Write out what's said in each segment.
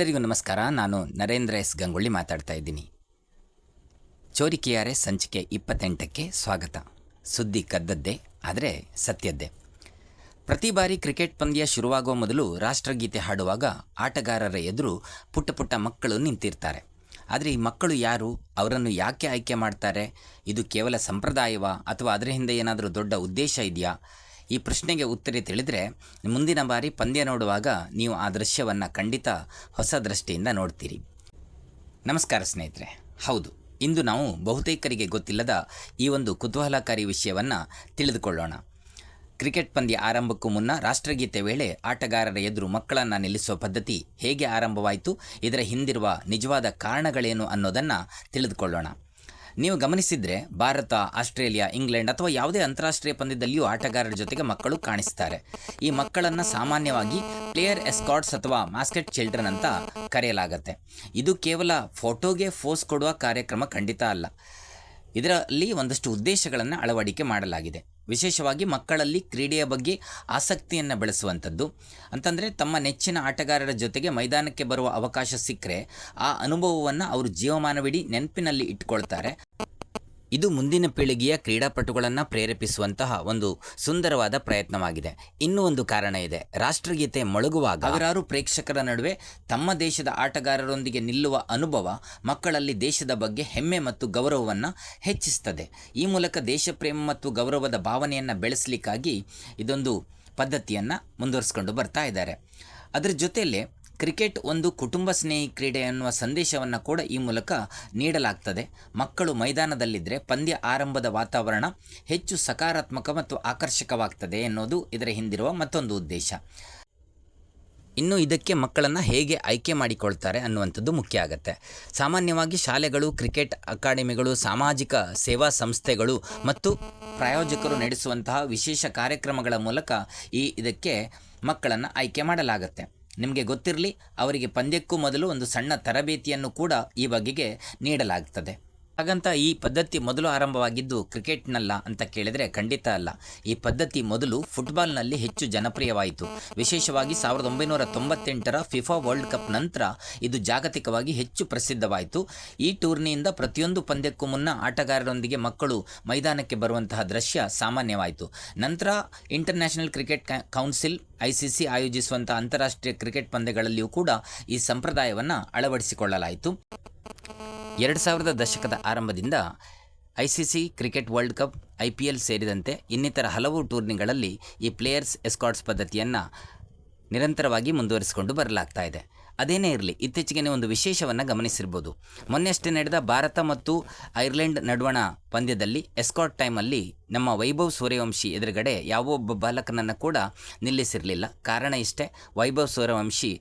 ಎಲ್ಲರಿಗೂ ನಮಸ್ಕಾರ. ನಾನು ನರೇಂದ್ರ ಎಸ್ ಗಂಗೊಳ್ಳಿ ಮಾತಾಡ್ತಾ ಇದ್ದೀನಿ. ಚೋರಿ ಕಿಯಾರೆ ಸಂಚಿಕೆ 28ಕ್ಕೆ ಸ್ವಾಗತ. ಸುದ್ದಿ ಕದ್ದದ್ದೇ, ಆದರೆ ಸತ್ಯದ್ದೇ. ಪ್ರತಿ ಬಾರಿ ಕ್ರಿಕೆಟ್ ಪಂದ್ಯ ಶುರುವಾಗುವ ಮೊದಲು ರಾಷ್ಟ್ರಗೀತೆ ಹಾಡುವಾಗ ಆಟಗಾರರ ಎದುರು ಪುಟ್ಟ ಪುಟ್ಟ ಮಕ್ಕಳು ನಿಂತಿರ್ತಾರೆ. ಆದರೆ ಈ ಮಕ್ಕಳು ಯಾರು? ಅವರನ್ನು ಯಾಕೆ ಆಯ್ಕೆ ಮಾಡ್ತಾರೆ? ಇದು ಕೇವಲ ಸಂಪ್ರದಾಯವಾ ಅಥವಾ ಅದರ ಹಿಂದೆ ಏನಾದರೂ ದೊಡ್ಡ ಉದ್ದೇಶ ಇದೆಯಾ? ಈ ಪ್ರಶ್ನೆಗೆ ಉತ್ತರ ತಿಳಿದರೆ ಮುಂದಿನ ಬಾರಿ ಪಂದ್ಯ ನೋಡುವಾಗ ನೀವು ಆ ದೃಶ್ಯವನ್ನು ಖಂಡಿತ ಹೊಸ ದೃಷ್ಟಿಯಿಂದ ನೋಡ್ತೀರಿ. ನಮಸ್ಕಾರ ಸ್ನೇಹಿತರೆ. ಹೌದು, ಇಂದು ನಾವು ಬಹುತೇಕರಿಗೆ ಗೊತ್ತಿಲ್ಲದ ಈ ಒಂದು ಕುತೂಹಲಕಾರಿ ವಿಷಯವನ್ನು ತಿಳಿದುಕೊಳ್ಳೋಣ. ಕ್ರಿಕೆಟ್ ಪಂದ್ಯ ಆರಂಭಕ್ಕೂ ಮುನ್ನ ರಾಷ್ಟ್ರಗೀತೆ ವೇಳೆ ಆಟಗಾರರ ಎದುರು ಮಕ್ಕಳನ್ನು ನಿಲ್ಲಿಸುವ ಪದ್ಧತಿ ಹೇಗೆ ಆರಂಭವಾಯಿತು, ಇದರ ಹಿಂದಿರುವ ನಿಜವಾದ ಕಾರಣಗಳೇನು ಅನ್ನೋದನ್ನು ತಿಳಿದುಕೊಳ್ಳೋಣ. ನೀವು ಗಮನಿಸಿದರೆ ಭಾರತ, ಆಸ್ಟ್ರೇಲಿಯಾ, ಇಂಗ್ಲೆಂಡ್ ಅಥವಾ ಯಾವುದೇ ಅಂತಾರಾಷ್ಟ್ರೀಯ ಪಂದ್ಯದಲ್ಲಿಯೂ ಆಟಗಾರರ ಜೊತೆಗೆ ಮಕ್ಕಳು ಕಾಣಿಸ್ತಾರೆ. ಈ ಮಕ್ಕಳನ್ನು ಸಾಮಾನ್ಯವಾಗಿ ಪ್ಲೇಯರ್ ಎಸ್ಕಾರ್ಟ್ಸ್ ಅಥವಾ ಮಾಸ್ಕೆಟ್ ಚಿಲ್ಡ್ರನ್ ಅಂತ ಕರೆಯಲಾಗುತ್ತೆ. ಇದು ಕೇವಲ ಫೋಟೋಗೆ ಫೋಸ್ ಕೊಡುವ ಕಾರ್ಯಕ್ರಮ ಖಂಡಿತ ಅಲ್ಲ. ಇದರಲ್ಲಿ ಒಂದಷ್ಟು ಉದ್ದೇಶಗಳನ್ನು ಅಳವಡಿಕೆ ಮಾಡಲಾಗಿದೆ. ವಿಶೇಷವಾಗಿ ಮಕ್ಕಳಲ್ಲಿ ಕ್ರೀಡೆಯ ಬಗ್ಗೆ ಆಸಕ್ತಿಯನ್ನು ಬೆಳೆಸುವಂಥದ್ದು. ಅಂತಂದರೆ ತಮ್ಮ ನೆಚ್ಚಿನ ಆಟಗಾರರ ಜೊತೆಗೆ ಮೈದಾನಕ್ಕೆ ಬರುವ ಅವಕಾಶ ಸಿಕ್ಕರೆ ಆ ಅನುಭವವನ್ನು ಅವರು ಜೀವಮಾನವಿಡೀ ನೆನಪಿನಲ್ಲಿ ಇಟ್ಕೊಳ್ತಾರೆ. ಇದು ಮುಂದಿನ ಪೀಳಿಗೆಯ ಕ್ರೀಡಾಪಟುಗಳನ್ನು ಪ್ರೇರೇಪಿಸುವಂತಹ ಒಂದು ಸುಂದರವಾದ ಪ್ರಯತ್ನವಾಗಿದೆ. ಇನ್ನೂ ಒಂದು ಕಾರಣ ಇದೆ. ರಾಷ್ಟ್ರಗೀತೆ ಮೊಳಗುವಾಗ ಸಾವಿರಾರು ಪ್ರೇಕ್ಷಕರ ನಡುವೆ ತಮ್ಮ ದೇಶದ ಆಟಗಾರರೊಂದಿಗೆ ನಿಲ್ಲುವ ಅನುಭವ ಮಕ್ಕಳಲ್ಲಿ ದೇಶದ ಬಗ್ಗೆ ಹೆಮ್ಮೆ ಮತ್ತು ಗೌರವವನ್ನು ಹೆಚ್ಚಿಸ್ತದೆ. ಈ ಮೂಲಕ ದೇಶಪ್ರೇಮ ಮತ್ತು ಗೌರವದ ಭಾವನೆಯನ್ನು ಬೆಳೆಸಲಿಕ್ಕಾಗಿ ಇದೊಂದು ಪದ್ಧತಿಯನ್ನು ಮುಂದುವರಿಸ್ಕೊಂಡು ಬರ್ತಾ ಇದ್ದಾರೆ. ಅದರ ಜೊತೆಯಲ್ಲೇ ಕ್ರಿಕೆಟ್ ಒಂದು ಕುಟುಂಬ ಸ್ನೇಹಿ ಕ್ರೀಡೆ ಎನ್ನುವ ಸಂದೇಶವನ್ನು ಕೂಡ ಈ ಮೂಲಕ ನೀಡಲಾಗ್ತದೆ. ಮಕ್ಕಳು ಮೈದಾನದಲ್ಲಿದ್ದರೆ ಪಂದ್ಯ ಆರಂಭದ ವಾತಾವರಣ ಹೆಚ್ಚು ಸಕಾರಾತ್ಮಕ ಮತ್ತು ಆಕರ್ಷಕವಾಗ್ತದೆ ಎನ್ನುವುದು ಇದರ ಹಿಂದಿರುವ ಮತ್ತೊಂದು ಉದ್ದೇಶ. ಇನ್ನು ಇದಕ್ಕೆ ಮಕ್ಕಳನ್ನು ಹೇಗೆ ಆಯ್ಕೆ ಮಾಡಿಕೊಳ್ತಾರೆ ಅನ್ನುವಂಥದ್ದು ಮುಖ್ಯ ಆಗುತ್ತೆ. ಸಾಮಾನ್ಯವಾಗಿ ಶಾಲೆಗಳು, ಕ್ರಿಕೆಟ್ ಅಕಾಡೆಮಿಗಳು, ಸಾಮಾಜಿಕ ಸೇವಾ ಸಂಸ್ಥೆಗಳು ಮತ್ತು ಪ್ರಾಯೋಜಕರು ನಡೆಸುವಂತಹ ವಿಶೇಷ ಕಾರ್ಯಕ್ರಮಗಳ ಮೂಲಕ ಇದಕ್ಕೆ ಮಕ್ಕಳನ್ನು ಆಯ್ಕೆ ಮಾಡಲಾಗುತ್ತೆ. ನಿಮಗೆ ಗೊತ್ತಿರಲಿ, ಅವರಿಗೆ ಪಂದ್ಯಕ್ಕೂ ಮೊದಲು ಒಂದು ಸಣ್ಣ ತರಬೇತಿಯನ್ನು ಕೂಡ ಈ ಬಗೆಗೆ ನೀಡಲಾಗ್ತದೆ. ಹಾಗಂತ ಈ ಪದ್ಧತಿ ಮೊದಲು ಆರಂಭವಾಗಿದ್ದು ಕ್ರಿಕೆಟ್ನಲ್ಲ ಅಂತ ಕೇಳಿದರೆ ಖಂಡಿತ ಅಲ್ಲ. ಈ ಪದ್ಧತಿ ಮೊದಲು ಫುಟ್ಬಾಲ್ನಲ್ಲಿ ಹೆಚ್ಚು ಜನಪ್ರಿಯವಾಯಿತು. ವಿಶೇಷವಾಗಿ 1998ರ ಫಿಫಾ ವರ್ಲ್ಡ್ ಕಪ್ ನಂತರ ಇದು ಜಾಗತಿಕವಾಗಿ ಹೆಚ್ಚು ಪ್ರಸಿದ್ಧವಾಯಿತು. ಈ ಟೂರ್ನಿಯಿಂದ ಪ್ರತಿಯೊಂದು ಪಂದ್ಯಕ್ಕೂ ಮುನ್ನ ಆಟಗಾರರೊಂದಿಗೆ ಮಕ್ಕಳು ಮೈದಾನಕ್ಕೆ ಬರುವಂತಹ ದೃಶ್ಯ ಸಾಮಾನ್ಯವಾಯಿತು. ನಂತರ ಇಂಟರ್ನ್ಯಾಷನಲ್ ಕ್ರಿಕೆಟ್ ಕೌನ್ಸಿಲ್ ICC ಆಯೋಜಿಸುವಂಥ ಅಂತಾರಾಷ್ಟ್ರೀಯ ಕ್ರಿಕೆಟ್ ಪಂದ್ಯಗಳಲ್ಲಿಯೂ ಕೂಡ ಈ ಸಂಪ್ರದಾಯವನ್ನು ಅಳವಡಿಸಿಕೊಳ್ಳಲಾಯಿತು. 2000ರ ದಶಕದ ಆರಂಭದಿಂದ ICC cricket world cup, IPL ಸೇರಿದಂತೆ ಇನ್ನಿತರ ಹಲವು ಟೂರ್ನಿಗಳಲ್ಲಿ ಈ ಪ್ಲೇಯರ್ಸ್ ಎಸ್ಕಾರ್ಟ್ಸ್ ಪದ್ಧತಿಯನ್ನು ನಿರಂತರವಾಗಿ ಮುಂದುವರಿಸಿಕೊಂಡು ಬರಲಾಗ್ತಾ ಇದೆ. ಅದೇನೇ ಇರಲಿ, ಇತ್ತೀಚೆಗೆ ಒಂದು ವಿಶೇಷವನ್ನು ಗಮನಿಸಿರ್ಬೋದು. ಮೊನ್ನೆಯಷ್ಟೇ ನಡೆದ ಭಾರತ ಮತ್ತು ಐರ್ಲೆಂಡ್ ನಡುವಣ ಪಂದ್ಯದಲ್ಲಿ ಎಸ್ಕಾರ್ಟ್ ಟೈಮಲ್ಲಿ ನಮ್ಮ ವೈಭವ್ ಸೂರ್ಯವಂಶಿ ಎದುರುಗಡೆ ಯಾವೊಬ್ಬ ಬಾಲಕನನ್ನು ಕೂಡ ನಿಲ್ಲಿಸಿರಲಿಲ್ಲ. ಕಾರಣ ಇಷ್ಟೇ, ವೈಭವ್ ಸೂರ್ಯವಂಶಿ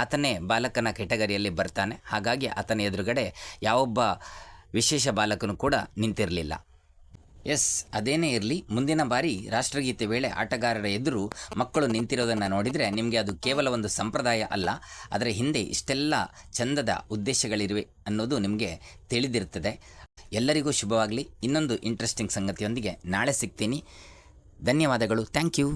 ಆತನೇ ಬಾಲಕನ ಕೆಟಗರಿಯಲ್ಲಿ ಬರ್ತಾನೆ. ಹಾಗಾಗಿ ಆತನ ಎದುರುಗಡೆ ಯಾವೊಬ್ಬ ವಿಶೇಷ ಬಾಲಕನು ಕೂಡ ನಿಂತಿರಲಿಲ್ಲ. ಅದೇನೇ ಇರಲಿ, ಮುಂದಿನ ಬಾರಿ ರಾಷ್ಟ್ರಗೀತೆ ವೇಳೆ ಆಟಗಾರರ ಎದುರು ಮಕ್ಕಳು ನಿಂತಿರೋದನ್ನು ನೋಡಿದರೆ ನಿಮಗೆ ಅದು ಕೇವಲ ಒಂದು ಸಂಪ್ರದಾಯ ಅಲ್ಲ, ಅದರ ಹಿಂದೆ ಇಷ್ಟೆಲ್ಲ ಚಂದದ ಉದ್ದೇಶಗಳಿರುವೆ ಅನ್ನೋದು ನಿಮಗೆ ತಿಳಿದಿರ್ತದೆ. ಎಲ್ಲರಿಗೂ ಶುಭವಾಗಲಿ. ಇನ್ನೊಂದು ಇಂಟ್ರೆಸ್ಟಿಂಗ್ ಸಂಗತಿಯೊಂದಿಗೆ ನಾಳೆ ಸಿಗ್ತೀನಿ. ಧನ್ಯವಾದಗಳು. Thank you.